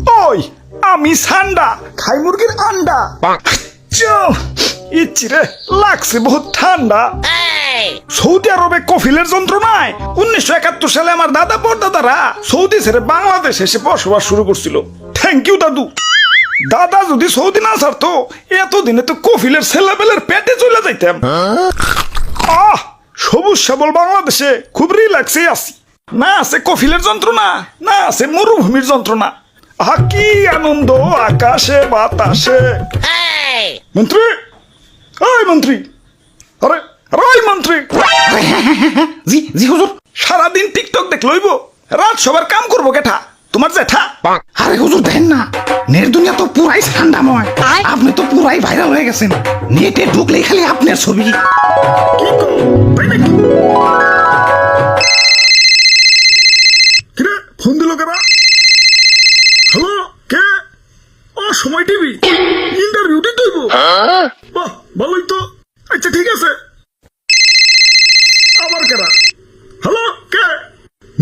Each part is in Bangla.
ওই আমি সান্ডা খাই মুরগির আন্ডা। ইচ্ছিরে লাগছে বহুত ঠান্ডা। সৌদি আরবে কফিলের যন্ত্রণায় 1971 সালে আমার দাদা পরদাদারা সৌদি ছেড়ে বাংলাদেশ এসে বসবাস শুরু করছিল। থ্যাংক ইউ দাদু। দাদা যদি সৌদি না ছাড়তো এতদিনে তো কফিলের ছেলেবেলের পেটে চলে যাইতাম। সবুজ সবল বাংলাদেশে খুব রিল্যাক্সে আছি। না আছে কফিলের যন্ত্রণা, না আছে মরুভূমির যন্ত্রণা। কি আনন্দ আকাশে বাতাসে। মন্ত্রী, ওই মন্ত্রী, আরে ওই মন্ত্রী। জি জি হুজুর। সারাদিন টিকটক দেখ লইব, রাত সবার কাম করবো কেঠা? তোমার জেঠা? আরে হুজুর দেখেন না, নেট দুনিয়া তো পুরাই ঠান্ডাময়। আপনি তো পুরাই ভাইরাল হয়ে গেছেন। নেটে ঢুকলেই খালি আপনার ছবি। কি কো তাই নাকি? কিরে ফোন দিল কেনা? হ্যালো, কে? ও সময় টিভি ইন্টারভিউ দিতে হইব। বাহ ভালোই তো। আচ্ছা ঠিক আছে। আবার কেনা? হ্যালো, কে?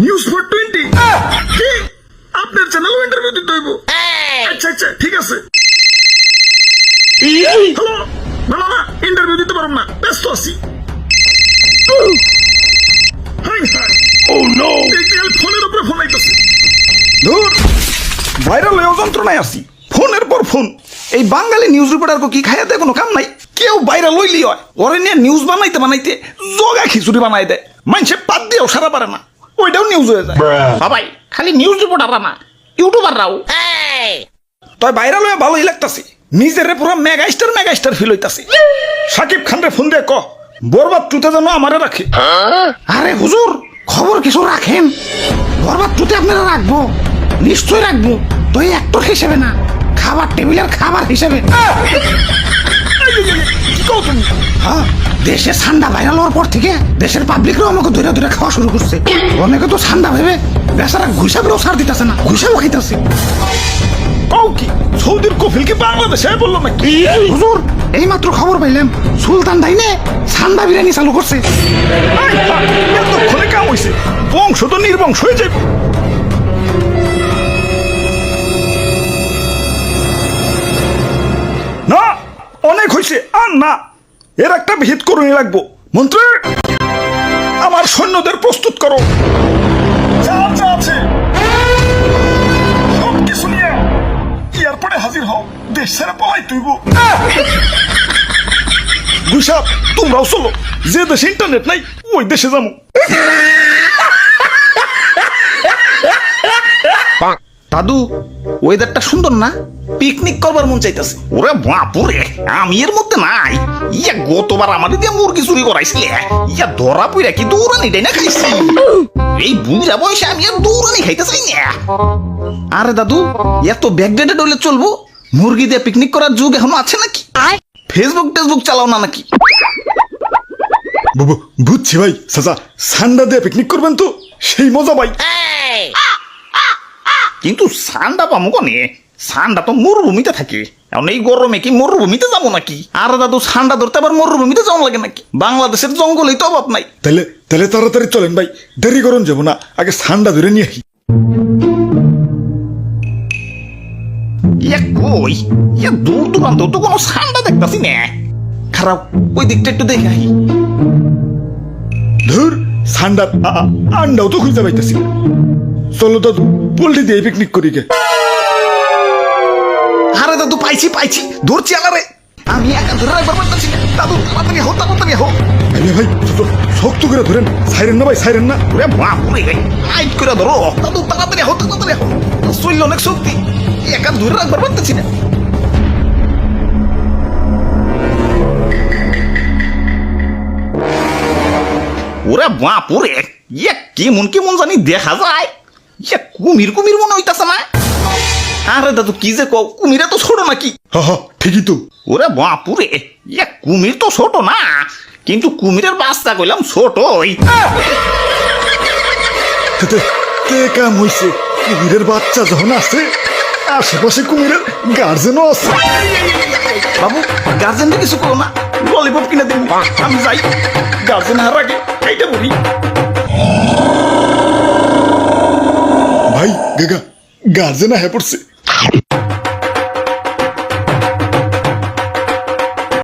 নিউজ 420 কি? আপনার চ্যানেল ইন্টারভিউ দিতে হইব? আচ্ছা আচ্ছা ঠিক আছে। হ্যালো, না না না, ইন্টারভিউ দিতে পারব না, ব্যস্ত আছি। ফোনের উপরে ফোন আইতাছে। ধুর, ভাইরাল হয়ে যন্ত্রণায় আছি। ফোনের পর ফোন। এই বাঙালি নিউজ রিপোর্টার কি খাইয়াতে কোনো কাম নাই। কেউ ভাইরাল হইলি হয়, ওরে নিয়ে নিউজ বানাইতে বানাইতে জগা খিচুড়ি বানাই দেয়। মানুষে পাত দিয়েও সারা পারে না, ওইটাও নিউজ হয়ে যায়। সবাই খালি নিউজ রিপোর্টাররা না, ইউটিউবাররাও। তাই ভাইরাল হয়ে ভালোই লাগতাছে। নিজেরে পুরো মেগাস্টার ফিল হইতাছে। সাকিব খান রে ফোন দিয়ে ক বরবাদ টুতে যেন আমারে রাখে। আরে হুজুর, খবর কিছু রাখেন। বরবাদ টুতে আপনারা রাখবো, নিশ্চয় রাখবো। তো এই অ্যাক্টর হিসেবে না, খাবার টেবিলের খাবার হিসেবে। কি কও তুমি? হ্যাঁ, দেশে ঠান্ডা ভাইরাল হওয়ার পর থেকে দেশের পাবলিকরাও আমাকে ধরে ধরে খাওয়া শুরু করছে। অনেকে তো ঠান্ডা ভেবে বেচারা ঘুষাবেও ছাড় দিতেছে না, ঘুষাও খাইতেছে। কও কি সৌদির কফিল কি বাংলাদেশে বললো নাকি? হুজুর, এই মাত্র খবর পাইলাম সুলতান ডাইনে ঠান্ডা বিরিয়ানি চালু করছে। এতক্ষণে কাম হইছে, বংশ তো নির্বংশ হয়ে যাবে। না, অনেক হয়েছে আর না। এর একটা ভিত করুনি লাগবো। মন্ত্রী, আমার সৈন্যদের প্রস্তুত করো। যা যা আছে সব কিছু নিয়ে এয়ারপোর্টে হাজির হও। দেশ ছেড়ে পলাই তুইব। গুসাব, তোমরাও চলো। যে দেশে ইন্টারনেট নাই ওই দেশে যাবো। দাদু, ওয়েদারটা সুন্দর না? পিকনিক করবার মন চাইতেছে। ওরে বাপুরে, আমি এর মধ্যে নাই। ইয়া গতবার আমাদের দিয়ে মুরগি চুরি করাইছিলে, ইয়া ধরা পইরা কি দৌড়ানি দেয় না খাইছি। এই বুড়া বয়সে আমি আর দৌড়ানি খাইতে চাই না। আরে দাদু, এত ব্যাকডেটেড হলে চলবো? মুরগি দিয়ে পিকনিক করার যুগ এখনো আছে নাকি? ফেসবুক চালাও না নাকি? বুঝছি ভাই। চাচা, সান্ডা দিয়ে পিকনিক করবেন তো সেই মজা ভাই। কিন্তু সান্ডা পামো কনে? সান্ডা তো মরুভূমিতে থাকে। এখন এই গরমে কি মরুভূমিতে যাবো নাকি? আরে দাদু, ঠান্ডা ধরতে আবার মরুভূমিতে যাওয়া লাগে নাকি? বাংলাদেশের জঙ্গলেই তো অভাব নাই। তাহলে তাহলে তাড়াতাড়ি চলেন ভাই, দেরি করুন যাবো না। আগে সান্ডা ধরে নিয়ে আসি। ইয়া কই? ইয়া দূর দূরান্ত তো কোনো সান্ডা দেখতাছি না। খারাপ, ওই দিকটা একটু দেখে আহি। ধুর, সান্ডার আন্ডাও তো খুঁজে পাইতেছি। চলো দাদু, পোল্ট্রি দিয়ে পিকনিক করি গে। আরে দাদু, পাইছি ধরছি আলারে। আমি একা ধরে রাখবার পারতেছি না। দাদু তাড়াতাড়ি হো। ভাই শক্ত করে ধরেন, সাইরেন না ভাই, সাইরেন না। ওরে বাপুরে, আইট করে ধরো। দাদু তাড়াতাড়ি হো। শরীর অনেক শক্তি, একা ধরে রাখবার পারতেছি না। ওরে বাপুরে, ইয়া কেমন জানি দেখা যায়। ইয়া কুমির মনে হইতাছে না? আরে দাদু, কি যে কও, কুমিরা তো ছোট নাকি? হা ঠিকই তো। ওরে বাপুরে, ইয়া কুমির তো ছোট না, কিন্তু কুমিরের বাচ্চা কইলাম ছোটই। কাম হইছে। কুমিরের বাচ্চা যখন আছে, আশেপাশে কুমিরের গার্জেনও আছে। বাবু, গার্জেনটা কিছু করো না, ললিপপ কিনে দিন। আমি যাই, গার্জেন হার আগে এইটা বলি। ভাই গার্জেন হ্যাঁ পড়ছে।